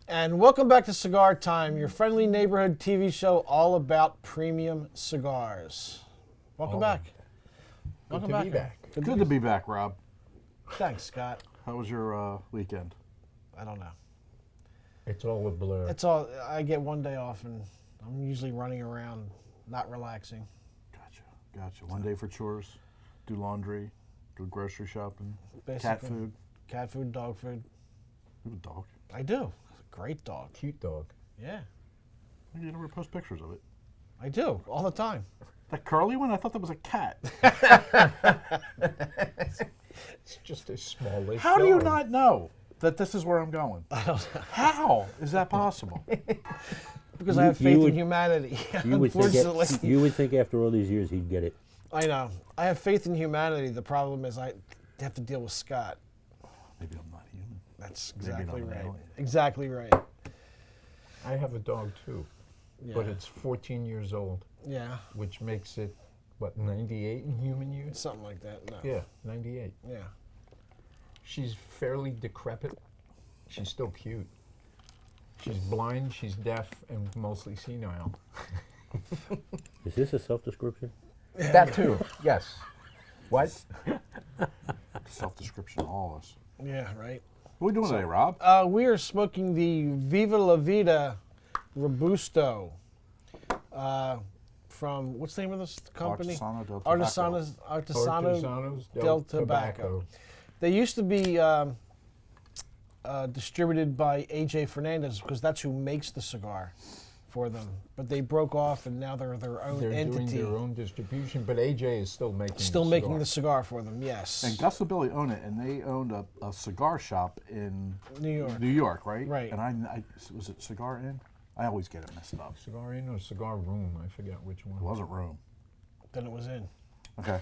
And welcome back to Cigar Time, your friendly neighborhood TV show all about premium cigars. Welcome back. Welcome Good to be back. Good to be back, Rob. Thanks, Scott. How was your weekend? I don't know. It's all a blur. It's all. I get one day off, and I'm usually running around, not relaxing. Gotcha. One day for chores, do laundry, do grocery shopping, Basically, cat food, dog food. You have a dog? I do. Great dog. Cute dog. Yeah, You never post pictures of it. I do all the time. That curly one? I thought that was a cat. It's just a smallish How do you dog. not know that this is where I'm going? I don't know. How is that possible? Because I have faith in humanity. Unfortunately, You would think after all these years he'd get it. I know. I have faith in humanity. The problem is I have to deal with Scott. Maybe I'm not human. That's Maybe exactly not an right. alien. Exactly right. I have a dog too, but Yeah. it's 14 years old, Yeah, which makes it, what, 98 in human years? something like that. No. Yeah, 98. Yeah. She's fairly decrepit. She's still cute. She's blind, she's deaf, and mostly senile. Is this a self-description? That too, yes. What? Self-description, all of us. Yeah, right. What are we doing today, Rob? We are smoking the Viva La Vida Robusto from, what's the name of this company? Artesano del Tobacco. Artesano del Tobacco. They used to be distributed by AJ Fernandez because that's who makes the cigar for them. But they broke off and now they're their own They're entity. doing their own distribution, but AJ is still making Still the making cigar. the cigar for them, yes. And Gus and Billy own it, and they owned a cigar shop in New York. New York, right? Right. And I was it Cigar Inn? I always get it messed up. Cigar Inn or Cigar Room, I forget which one. It wasn't Room. Then it was in. Okay.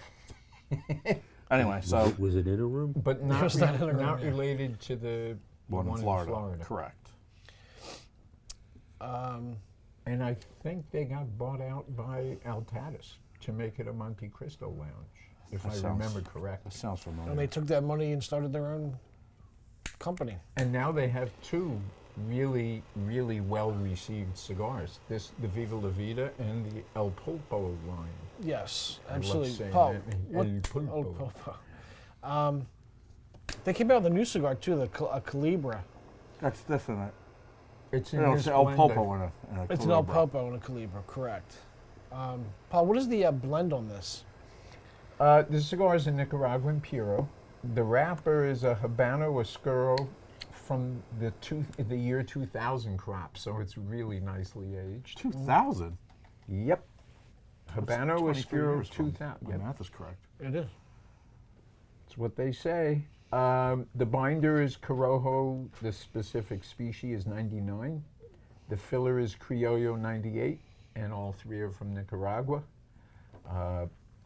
Anyway, so Was it in a room? But not, was not in a room, not yeah. related to the one in Florida. Correct. And I think they got bought out by Altatis to make it a Monte Cristo lounge, if That I sounds- remember correctly. That sounds familiar. And they took that money and started their own company. And now they have two really, really well-received cigars. The Viva La Vida and the El Pulpo line. Yes, I love absolutely. saying Paul, that. what- El Pulpo. El Pulpo. They came out with a new cigar too, a Calibra. That's different. It's in No, his it's El blend, Popo in a It's an El Calibra. Popo and a Calibra, correct. Paul, what is the blend on this? The cigar is a Nicaraguan Puro. The wrapper is a Habano Oscuro from the year 2000 crop, so it's really nicely aged. 2000? Yep. Habano 23 Oscuro years from. 2000. My Yep. math is correct. It is. That's what they say. The binder is Corojo. The specific species is 99. The filler is Criollo 98, and all three are from Nicaragua.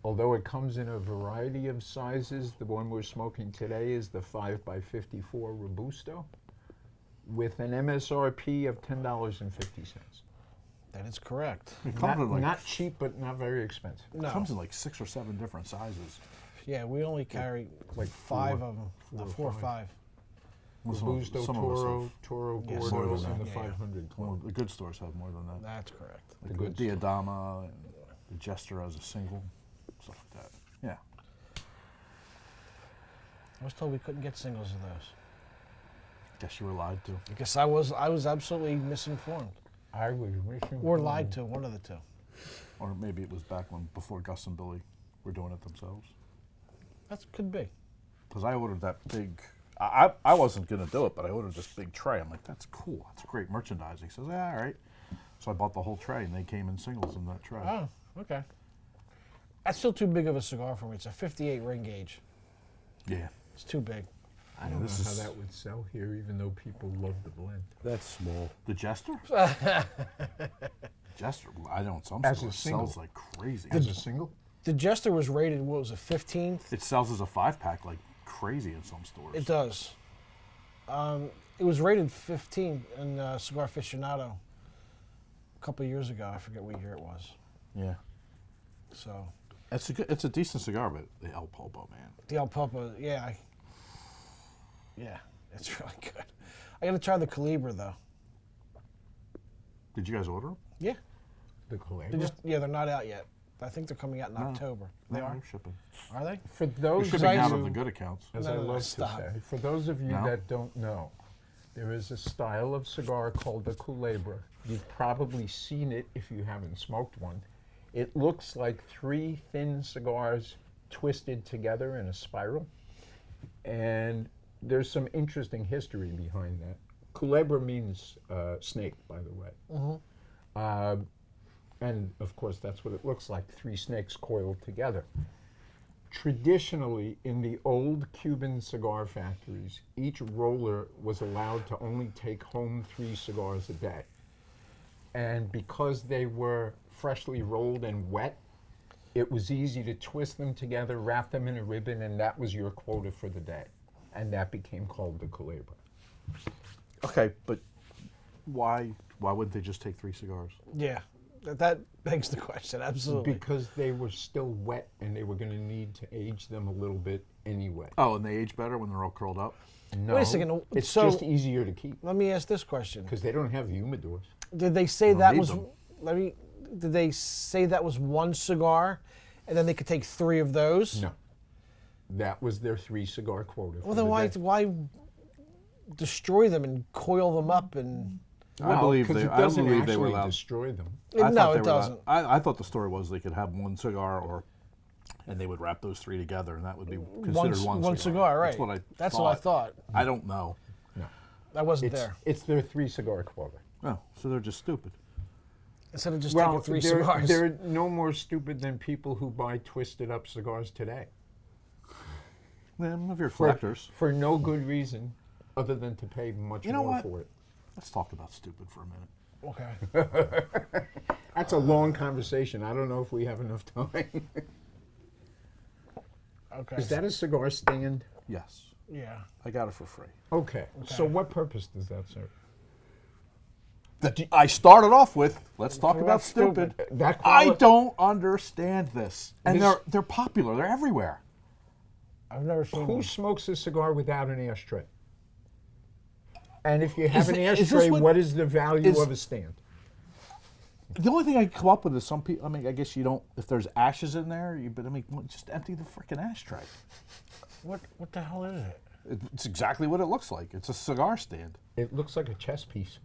Although it comes in a variety of sizes, the one we're smoking today is the 5x54 Robusto with an MSRP of $10.50. That is correct. It comes in like Not cheap, but not very expensive. it No. comes in like 6 or 7 different sizes. Yeah, we only carry like five four- of them. four or 4 or five. 5. Robusto, some of us Toro, have- Toro Yeah, more Gordo, than and the that. Yeah, yeah. 500 Well, Club. the good stores have more than that. That's correct. Like good the Diadama and the Jester as a single, stuff like that. Yeah. I was told we couldn't get singles of those. Guess you were lied to. I guess I was absolutely misinformed. I was wishing. Or lied to, one of the two. Or maybe it was back when, before Gus and Billy were doing it themselves. That could be. Because I ordered that big, I wasn't going to do it, but I ordered this big tray. I'm like, that's cool. That's great merchandising. He says, yeah, all right. So I bought the whole tray, and they came in singles in that tray. Oh, okay. That's still too big of a cigar for me. It's a 58 ring gauge. Yeah. It's too big. I don't know this how is- that would sell here, even though people love the blend. That's small. The Jester? Jester, I know in some As a stores single. sells like crazy. As a single? The Jester was rated, what was it, 15th? It sells as a 5-pack like crazy in some stores. It does. It was rated 15 in Cigar Aficionado a couple of years ago. I forget what year it was. Yeah. So It's a decent cigar, but the El Popo, man. the El Popo, yeah, yeah, it's really good. I got to try the Calibra though. Did you guys order them? Yeah. The Calabra. They're not out yet. I think they're coming out in October. They are? They're shipping. Are they? For They're those shipping I out do- of the good accounts. As No, I no, no, love stop. to say, for those of you No? that don't know, there is a style of cigar called the Culebra. You've probably seen it if you haven't smoked one. It looks like 3 thin cigars twisted together in a spiral. And there's some interesting history behind that. Culebra means snake, by the way. And of course, that's what it looks like, 3 snakes coiled together. Traditionally, in the old Cuban cigar factories, each roller was allowed to only take home 3 cigars a day. And because they were freshly rolled and wet, it was easy to twist them together, wrap them in a ribbon, and that was your quota for the day. And that became called the Culebra. Okay, but why wouldn't they just take 3 cigars? Yeah. That begs the question, absolutely. Because they were still wet and they were going to need to age them a little bit anyway. Oh, and they age better when they're all curled up? No, Wait a second, it's so- just easier to keep Let me ask this question. because they don't have humidors. Did they say don't that need was them. did they say that was 1 cigar and then they could take 3 of those? No, that was their 3 cigar quota. Well, then why destroy them and coil them up and I believe because they- it I doesn't believe they were actually allowed- destroy them. I no, thought it they were allowed- doesn't. I thought the story was they could have 1 cigar and they would wrap those 3 together and that would be considered one cigar, right? That's what I thought. I don't know. No, I wasn't it's there. it's their 3 cigar quota. Oh, so they're just stupid. Instead of just Well, taking 3 they're, cigars. they're no more stupid than people who buy twisted up cigars today Them of your for, collectors. for no good reason other than to pay much You know more what? for it. Let's talk about stupid for a minute. Okay. That's a long conversation. I don't know if we have enough time. Okay. Is that a cigar stand? Yes, Yeah. I got it for free. Okay. So what purpose does that serve? I started off with, let's talk Well, about that's stupid. stupid. That I don't understand this. And This- they're popular. They're everywhere. I've never seen Who one. smokes a cigar without an ashtray? And if you have an is this ashtray, what- what is the value is- of a stand? The only thing I come up with is some people, I mean, I guess you don't, if there's ashes in there, but I mean, just empty the freaking ashtray. What the hell is it? It's exactly what it looks like. It's a cigar stand. It looks like a chess piece.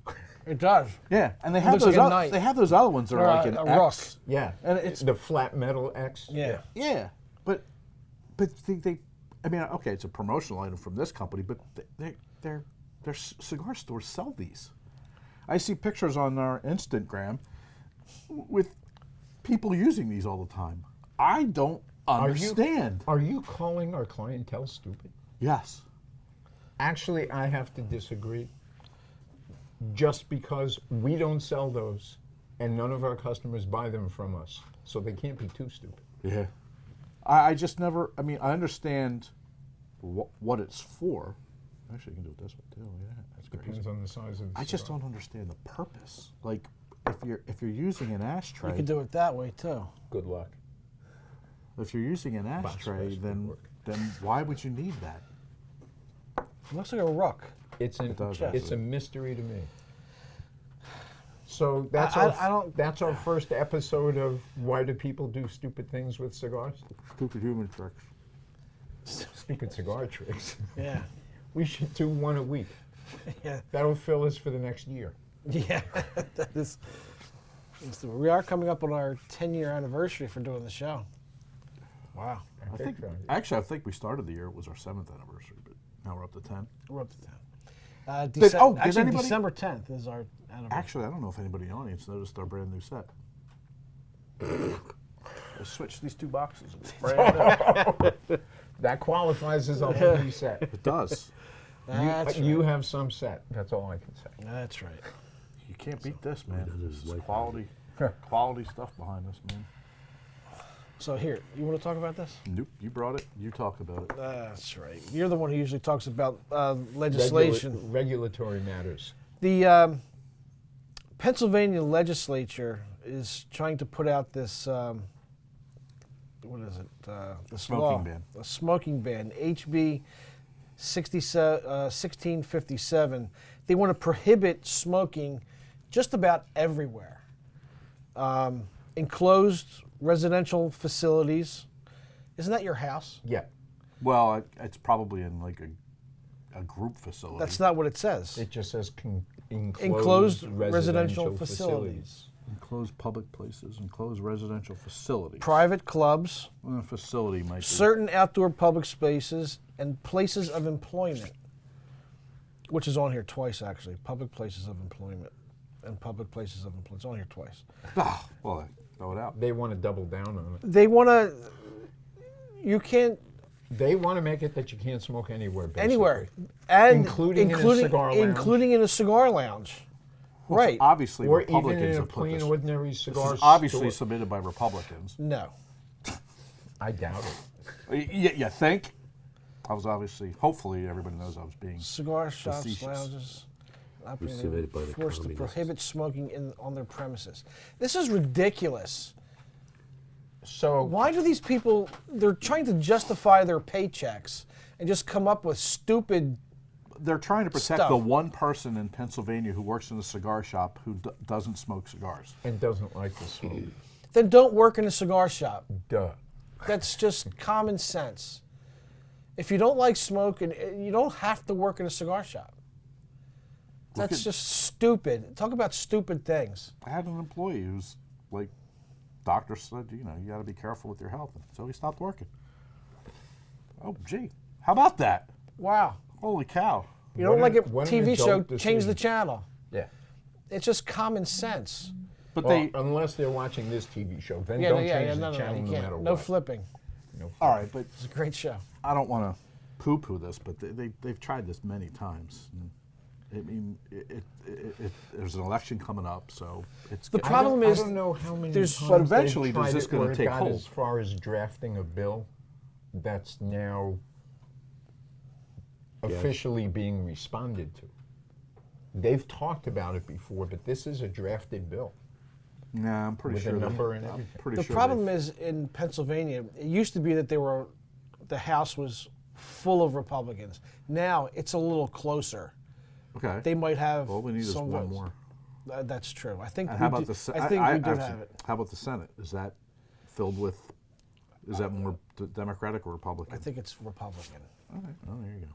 It does. Yeah, and they have looks those. like a knight. They have those other ones that Or are like a an rook. X. Yeah. And it's- the flat metal X. Yeah. Yeah, but they I mean, okay, it's a promotional item from this company, but their cigar stores sell these. I see pictures on our Instagram with people using these all the time. I don't understand. Are you calling our clientele stupid? Yes. Actually, I have to disagree. Just because we don't sell those and none of our customers buy them from us. So they can't be too stupid. Yeah. I just never, I mean, I understand what it's for. Actually, you can do it this way too. Yeah, that's crazy. Depends on the size of the I just cigar. don't understand the purpose. Like, if you're using an ashtray, You could do it that way too. Good luck. if you're using an ashtray, space would then work. why would you need that? It looks like a rook. It's does, it's a mystery to me. So that's I don't- that's our first episode of why do people do stupid things with cigars? Stupid human tricks. Stupid cigar tricks. Yeah. We should do one a week. Yeah. That'll fill us for the next year. Yeah. That is. We are coming up on our 10-year anniversary for doing the show. Wow. I think actually, I think we started the year. It was our 7th anniversary, but now we're up to 10. We're up to 10. Did Actually, anybody- December 10th is our anniversary. Actually, I don't know if anybody in the audience noticed our brand new set. I switched these 2 boxes. It's brand new. That qualifies as a whole new set. It does. That's You right. have some set. That's all I can say. That's right. You can't beat this, man. that is This is like- quality stuff behind this, man. So here, you want to talk about this? Nope, you brought it. You talk about it. That's right. You're the one who usually talks about legislation. Regulatory matters. The Pennsylvania legislature is trying to put out this, what is it? The Smoking ban. A smoking ban, HB 1657. They want to prohibit smoking just about everywhere. Enclosed residential facilities. Isn't that your house? Yeah. Well, it's probably in like a group facility. That's not what it says. It just says Enclosed residential facilities. Enclosed public places, enclosed residential facilities. Private clubs, Facility might be. certain outdoor public spaces, and places of employment, which is on here twice, actually. Public places of employment and public places of employment. It's on here twice. Ah, well, throw it out. They want to double down on it. They want to, you can't, They want to make it that you can't smoke anywhere, basically. anywhere. And Including in a cigar lounge. Including in a cigar lounge. Well, Right. Obviously, Or even Republicans in a have put plain this. ordinary This cigar is obviously store. submitted by Republicans. No. I doubt it. You think? I was hopefully everybody knows I was being. Cigar shops, Facetious. lounges, submitted by the forced to communists. prohibit smoking on their premises. This is ridiculous. So Why do these people, they're trying to justify their paychecks and just come up with stupid, They're trying to protect Stuff. the one person in Pennsylvania who works in a cigar shop who doesn't smoke cigars. and doesn't like to smoke. then don't work in a cigar shop. Duh. That's just common sense. If you don't like smoking, you don't have to work in a cigar shop. That's at- just stupid. Talk about stupid things. I had an employee who's like, doctor said, you got to be careful with your health, and so he stopped working. Oh, gee, how about that? Wow. Holy cow! You don't What like an- a what an TV show, adult change the decision. channel. Yeah. It's just common sense. But Well, they, unless they're watching this TV show, then Yeah, don't yeah, change yeah, the no, channel you no can't. matter No what. flipping. No all right, but It's a great show. I don't want to poo-poo this, but they've tried this many times. I mean, there's an election coming up, so it's. The getting- problem is, I don't know how many there's- times But eventually, they've does tried this it gonna where it take got hold? as far as drafting a bill that's now officially being responded to. They've talked about it before, but this is a drafted bill Nah, I'm pretty with sure. a that- number and I'm everything. pretty the sure problem they've- is in Pennsylvania, it used to be that the House was full of Republicans. Now it's a little closer. Okay. They might have All we need is some one votes. more. That's true. I think And we how about do, the Senate? I think we do have it. How about the Senate? Is that filled with? Is that more Democratic or Republican? I think it's Republican. All right. Oh, there you go.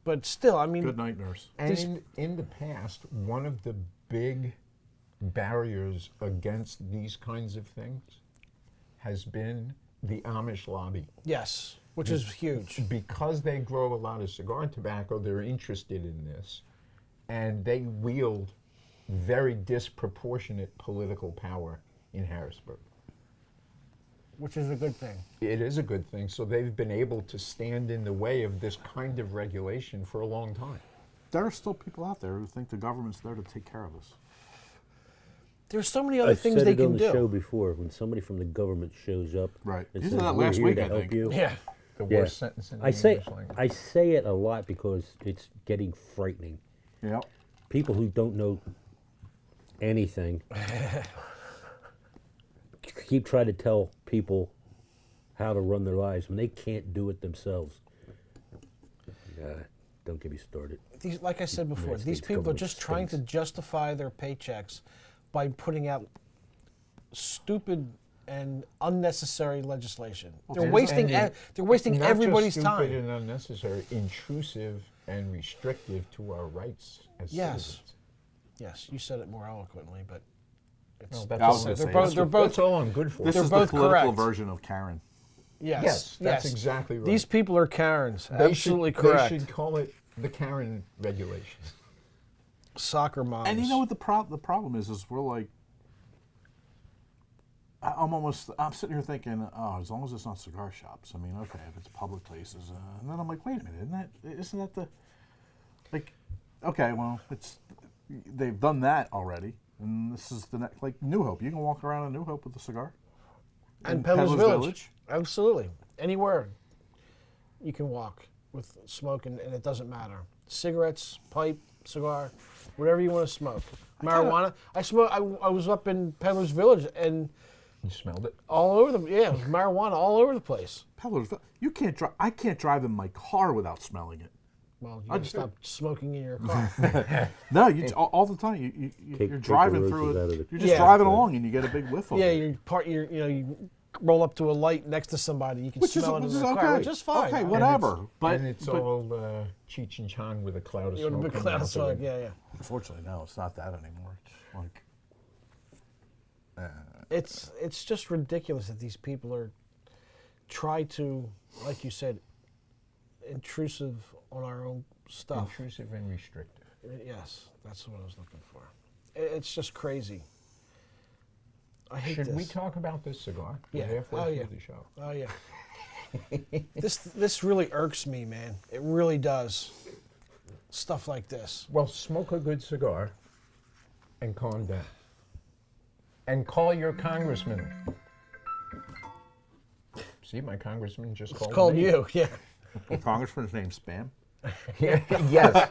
But still, I mean, Good night, nurse. And in the past, one of the big barriers against these kinds of things has been the Amish lobby. yes, which is huge. Because they grow a lot of cigar tobacco, they're interested in this, and they wield very disproportionate political power in Harrisburg. Which is a good thing. It is a good thing. So they've been able to stand in the way of this kind of regulation for a long time. There are still people out there who think the government's there to take care of us. There's so many other I've things said they it on can the show do. before. When somebody from the government shows up Right. and You says, said that "We're last here week, to I help think. Yeah. you," The Yeah. worst sentence in the I say English language. I say it a lot because it's getting frightening. Yeah. People who don't know anything keep trying to tell people how to run their lives when they can't do it themselves. Don't get me started. These, like I said before, United these States people are government just trying to stinks. justify their paychecks by putting out stupid and unnecessary legislation. They're wasting. They're wasting Not everybody's just stupid time. and unnecessary, intrusive and restrictive to our rights as Yes. citizens. Yes, you said it more eloquently, but it's, No, that's I was all- gonna they're say, both. that's They're what- both. That's all I'm good for. This They're is both the political correct. version of Karen. Yes, Yes, that's exactly right. These people are Karens. They Absolutely should, correct. They should call it the Karen regulations. Soccer moms. And you know what the problem is we're like, I'm sitting here thinking, oh, as long as it's not cigar shops. I mean, okay, if it's public places, and then I'm like, wait a minute, isn't that the, like, okay, well, they've done that already, and this is the next, like New Hope. You can walk around in New Hope with a cigar. And in Peddler's Peddler's Village. Absolutely. Anywhere you can walk with smoke, and it doesn't matter. Cigarettes, pipe, cigar, whatever you want to smoke. Marijuana. I was up in Peddler's Village, and You smelled it? all over it was marijuana all over the place. Peddler's, you can't drive. I can't drive in my car without smelling it. Well, you gotta stop smoking in your car. No, all the time. Take You're the driving through roses it. out of the- You're just Yeah. driving along and you get a big whiff of Yeah, it. you roll up to a light next to somebody, you can smell it in their car, which is fine. Okay, Right? whatever. But and it's all Cheech and Chong with a cloud of You want a smoke. big coming cloud out of the smoke, window. yeah. unfortunately, no, it's not that anymore. It's like It's just ridiculous that these people are try to, like you said, intrusive on our own stuff. Intrusive and restrictive. Yes, that's what I was looking for. It's just crazy. I hate Should this. we talk about this cigar? Yeah. We're halfway Oh, through yeah. the show. Oh yeah. this really irks me, man. It really does. Stuff like this. Well, smoke a good cigar and calm down. And call your congressman. See, my congressman just called Called me. you, yeah. Congressman's name Spam. Yes.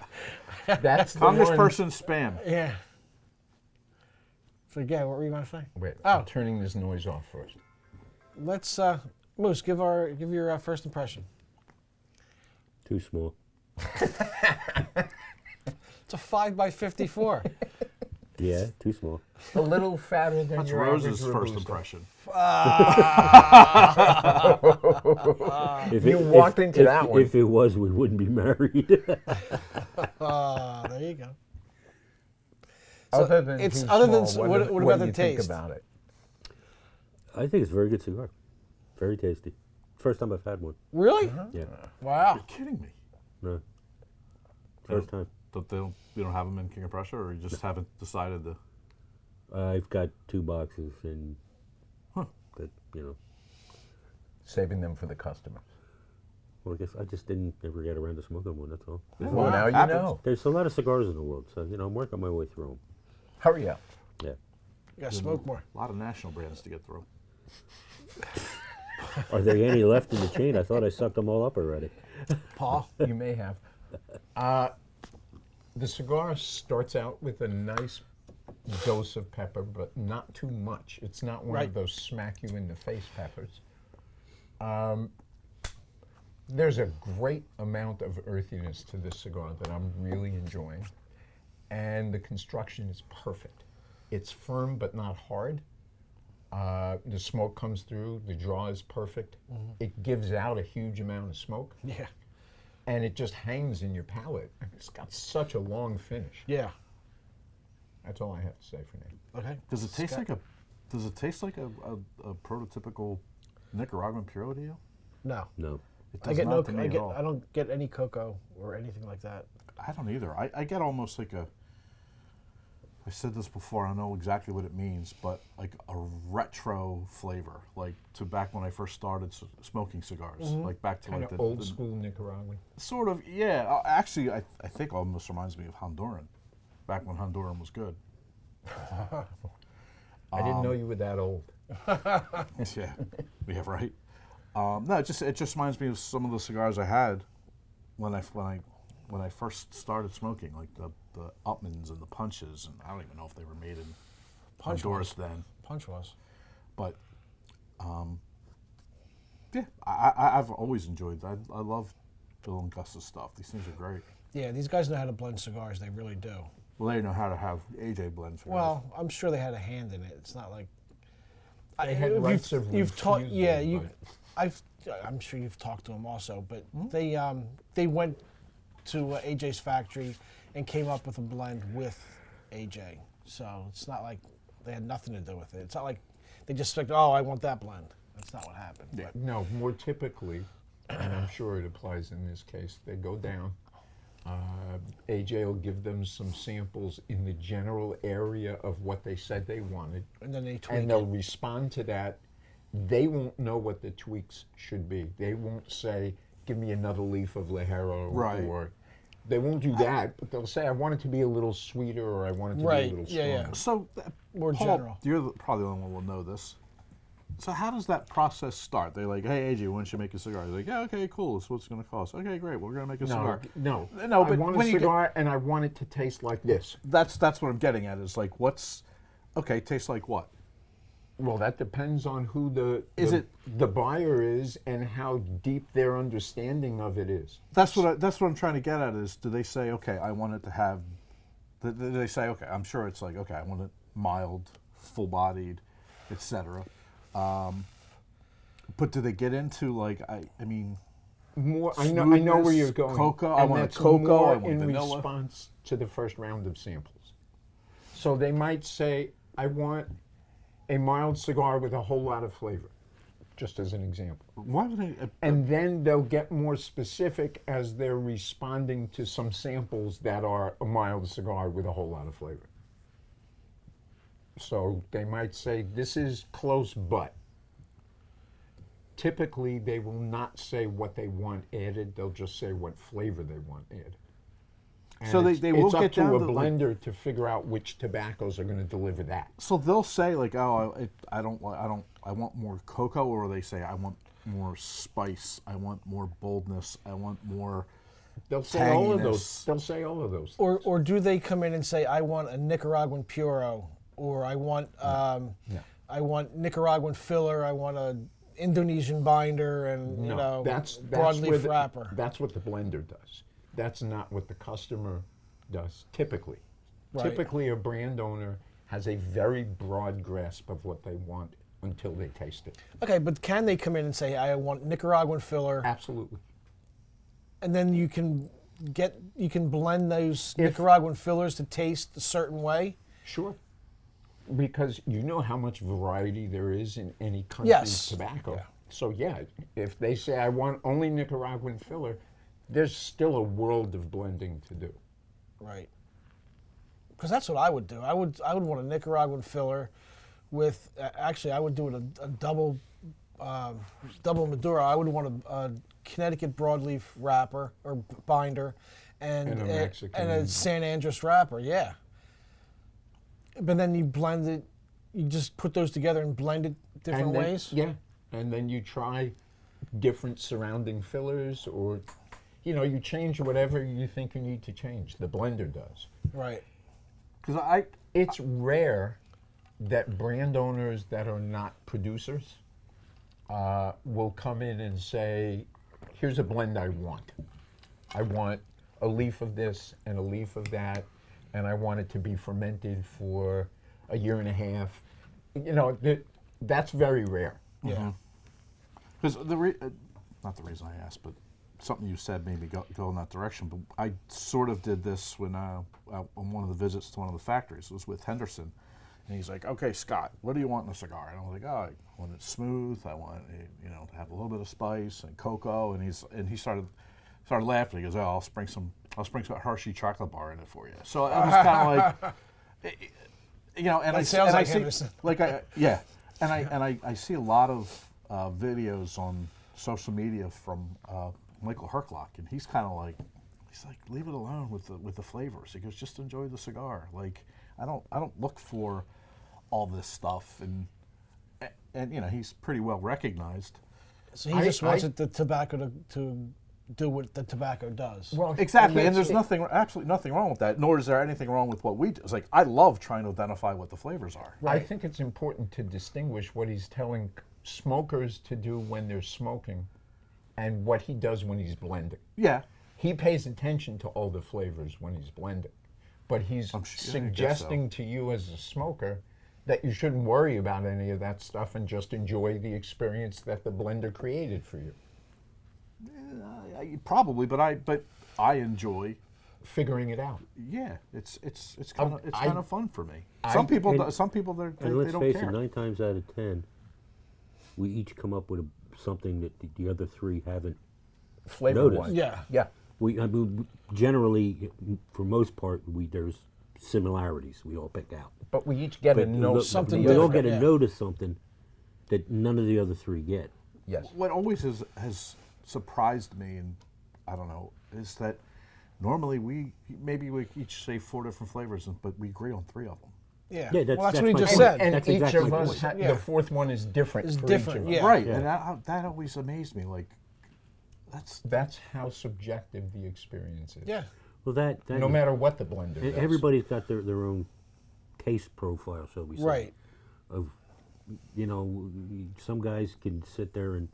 That's the one. Congressperson Spam. Yeah. So again, what were you gonna say? Wait, Oh. I'm turning this noise off first. Let's Moose, give your first impression. Too small. It's a 5x54. Yeah, too small. A little fatter than That's your Rose's average first Robusto. impression. If You walked into that one. If it was, we wouldn't be married. There you go. Other than it's too other than small, what do about the you think taste? about it? I think it's a very good cigar. Very tasty. First time I've had one. Really? Yeah. Wow. You're kidding me. No. First time. You don't have them in King of Prussia, or you just haven't decided to? I've got 2 boxes and that, Saving them for the customer. well, I guess I just didn't ever get around to smoking one, that's all. Well, now you happens. know. There's a lot of cigars in the world, so, I'm working my way through Hurry up. them. Yeah. You gotta smoke more. A lot of national brands to get through. Are there any left in the chain? I thought I sucked them all up already. Paul. You may have. The cigar starts out with a nice dose of pepper, but not too much. It's not one Right. of those smack you in the face peppers. There's a great amount of earthiness to this cigar that I'm really enjoying. And the construction is perfect. It's firm but not hard. The smoke comes through, the draw is perfect. It gives out a huge amount of smoke. Yeah. And it just hangs in your palate. It's got such a long finish. Yeah. That's all I have to say for now. Okay. Does it taste like a prototypical Nicaraguan Puro to you? No. No. It I does get not no. to me I at get. all. I don't get any cocoa or anything like that. I don't either. I get almost like I said this before, I don't know exactly what it means, but like a retro flavor, like to back when I first started smoking cigars, like back to Kind like of the old school Nicaraguan. sort of, yeah. Actually, I think almost reminds me of Honduran, back when Honduran was good. I didn't know you were that old. Yeah, right. No, it just reminds me of some of the cigars I had when I first started smoking, like the Upmans and the Punches, and I don't even know if they were made in Honduras then. Punch was. But yeah, I've always enjoyed that. I love Bill and Gus's stuff. These things are great. Yeah, these guys know how to blend cigars. They really do. Well, they know how to have AJ blend cigars. Well, I'm sure they had a hand in it. It's not like They had if rights of you've taught. refusal, Yeah, you. but- I'm sure you've talked to them also, but they went to AJ's factory and came up with a blend with AJ. So it's not like they had nothing to do with it. It's not like they just expect, oh, I want that blend. That's not what happened. Yeah. But No, more typically, and I'm sure it applies in this case, they go down. AJ will give them some samples in the general area of what they said they wanted, and then they tweak and they'll it. respond to that. They won't know what the tweaks should be. They won't say, give me another leaf of Ligero, Right. or they won't do that, but they'll say, I want it to be a little sweeter, or I want it to Right, be a little yeah, stronger. yeah. So, More Paul, general. you're probably the only one who will know this. So how does that process start? They're like, hey, AJ, why don't you make a cigar? They're like, yeah, okay, cool. That's what it's going to cost. Okay, great. We're going to make a cigar. No, No, I but want when a you get- cigar, and I want it to taste like this. That's what I'm getting at is like, tastes like what? Well, that depends on who Is the buyer is and how deep their understanding of it is. That's what I'm trying to get at. Is do they say, okay, I want it to have? Do they say, okay, I'm sure it's like, okay, I want it mild, full-bodied, etc. But do they get into like I mean? More, I know where smoothness, you're going. cocoa, and I want a that's cocoa, more I want in vanilla. response to the first round of samples. So they might say, I want a mild cigar with a whole lot of flavor, just as an example. Why would they? And then they'll get more specific as they're responding to some samples that are a mild cigar with a whole lot of flavor. So they might say, this is close, but. Typically, they will not say what they want added. They'll just say what flavor they want added. And So they will it's up get to down a to, like- blender to figure out which tobaccos are going to deliver that. So they'll say like, oh, I want more cocoa, or they say I want more spice, I want more boldness, I want more. They'll say all of Tanginess. those. They'll say all of those. Or do they come in and say, I want a Nicaraguan puro, or I want Nicaraguan filler, I want a Indonesian binder, and that's broadleaf wrapper. That's what the blender does. That's not what the customer does. Typically, Right. typically a brand owner has a very broad grasp of what they want until they taste it. Okay, but can they come in and say, I want Nicaraguan filler, Absolutely. and then you can blend those Nicaraguan fillers to taste a certain way? Sure. Because you know how much variety there is in any country's Yes. tobacco. Yeah. So yeah, if they say I want only Nicaraguan filler, there's still a world of blending to do. Right. Because that's what I would do. I would want a Nicaraguan filler with, actually I would do it a double Maduro. I would want a Connecticut broadleaf wrapper or binder and a Mexican. and a San Andres wrapper, yeah. But then you blend it, you just put those together and blend it different And then- ways? Yeah, and then you try different surrounding fillers, or you change whatever you think you need to change. The blender does. Right. Because It's rare that brand owners that are not producers will come in and say, here's a blend I want. I want a leaf of this and a leaf of that, and I want it to be fermented for a year and a half. That's very rare. Yeah. Because not the reason I asked, but something you said made me go in that direction. But I sort of did this when on one of the visits to one of the factories. It was with Henderson, and he's like, "Okay, Scott, what do you want in a cigar?" And I was like, "Oh, I want it smooth. I want it, to have a little bit of spice and cocoa." And he started laughing. He goes, "Oh, I'll sprinkle some Hershey chocolate bar in it for you." So I was kind of like, and That sounds like see, Henderson. and I see a lot of videos on social media from Michael Herklock, and he's like, leave it alone with the flavors. He goes, just enjoy the cigar. Like, I don't look for all this stuff, and he's pretty well recognized. So he just wants the tobacco to do what the tobacco does. Well, Exactly, and there's absolutely nothing wrong with that, nor is there anything wrong with what we do. It's like, I love trying to identify what the flavors are. I think it's important to distinguish what he's telling smokers to do when they're smoking and what he does when he's blending. Yeah. He pays attention to all the flavors when he's blending, but he's suggesting to you as a smoker that you shouldn't worry about any of that stuff and just enjoy the experience that the blender created for you. Probably, but I enjoy. Figuring it out. Yeah, it's kind of fun for me. I- Some people and- they And let's don't face care. it, 9 times out of 10, we each come up with something that the other three haven't. Flavor Notice. wise. Yeah. Yeah. I mean, generally, for most part, there's similarities we all pick out. But we each get to know something We all different, get to yeah. notice something that none of the other three get. Yes. What always has surprised me, and I don't know, is that normally we each say 4 different flavors, but we agree on 3 of them. Yeah. Yeah, that's- well, that's that's what he my just point. said. And That's each exactly of my us, point. the fourth one is different. It's for different, each of us. yeah. Right, Yeah. and that always amazed me. Like, That's how subjective the experience is. Yeah. Well, that No matter what the blender does. everybody's got their own taste profile, so we say. Right. Of you know, some guys can sit there and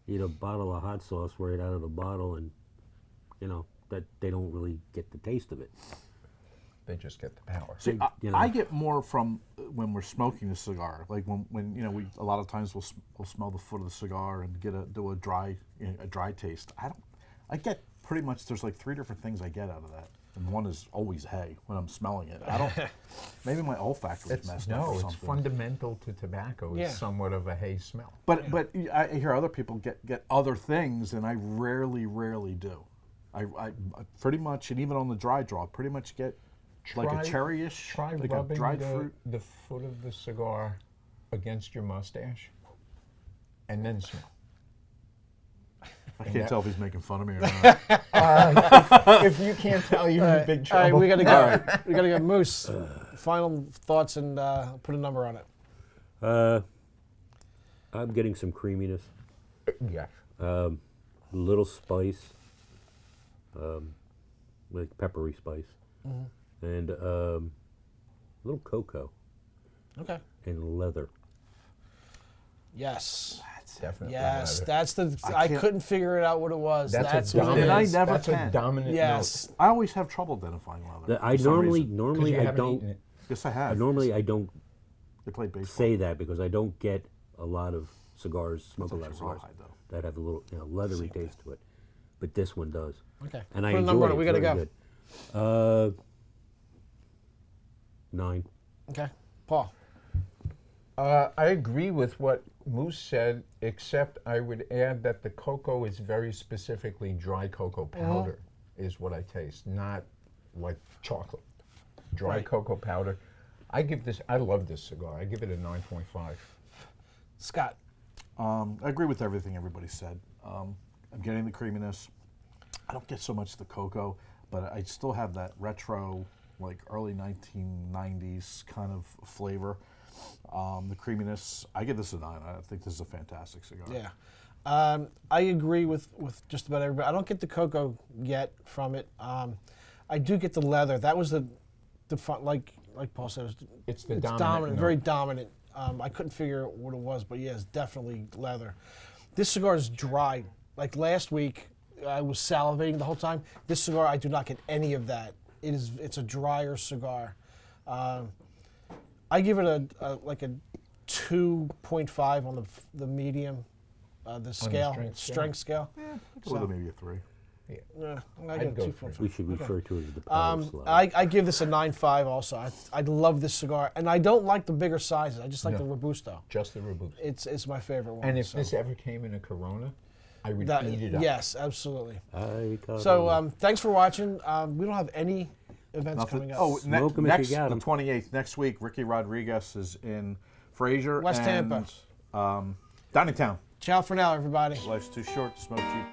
eat a bottle of hot sauce right out of the bottle, and you know that they don't really get the taste of it. They just get the power. They, you know, I get more from when we're smoking a cigar. Like when you know, we a lot of times we'll smell the foot of the cigar and do a dry taste. I get pretty much, there's like 3 different things I get out of that, and one is always hay when I'm smelling it. I don't. Maybe my olfactory's messed up or it's something. fundamental to tobacco. It's somewhat of a hay smell. But I hear other people get other things, and I rarely do. I pretty much, and even on the dry draw, pretty much get like a cherryish, Try like a rubbing dried fruit. the foot of the cigar against your mustache, and then smell. I can't tell if he's making fun of me or not. If you can't tell, you're in big All right, trouble. we gotta go. We gotta go. Moose, final thoughts and put a number on it. I'm getting some creaminess, Yeah. little spice, like peppery spice, and little cocoa Okay. and leather. Yes. Definitely. Yes, leather. that's the. I couldn't figure it out what it was. That's a what dominant. it I is. never that's can. a dominant Yes. I always have trouble identifying leather. I for some normally, reason. note. 'Cause normally you I haven't don't. eaten it. Yes, I have. Normally I don't They played baseball. say that because I don't get a lot of cigars, smoke a lot of That's cigars rawhide, though. that have a little, you know, leathery taste to it. But this one does. Okay. And I Put a enjoy number on it. it. We gotta Very go. good. 9. Okay. Paul. I agree with what Moose said, except I would add that the cocoa is very specifically dry cocoa powder, is what I taste, not like chocolate. Dry Right. cocoa powder. I love this cigar. I give it a 9.5. Scott. I agree with everything everybody said. I'm getting the creaminess. I don't get so much the cocoa, but I still have that retro, like early 1990s kind of flavor. The creaminess, I give this a 9. I think this is a fantastic cigar. Yeah. I agree with just about everybody. I don't get the cocoa yet from it. I do get the leather. That was the fun, like Paul said, It's the it's dominant note. very dominant. I couldn't figure out what it was, but yeah, it's definitely leather. This cigar is dry. Like last week, I was salivating the whole time. This cigar, I do not get any of that. It's a drier cigar. I give it a 2.5 on the medium, the scale, strength scale. A little maybe a 3. Yeah, I I'd give it go 2.5. We should refer to it as the power slide. I give this a 9.5 also. I love this cigar, and I don't like the bigger sizes. I just like No. the Robusto. Just the Robusto. It's my favorite one. And if so this ever came in a Corona, I would that, eat it up. yes, absolutely. I got So thanks for watching. We don't have any events coming up. Oh, Smoke 'em if next you got the 'em. 28th next week. Ricky Rodriguez is in Fraser West and Tampa. Downingtown. Ciao for now, everybody. Life's too short to smoke cheap.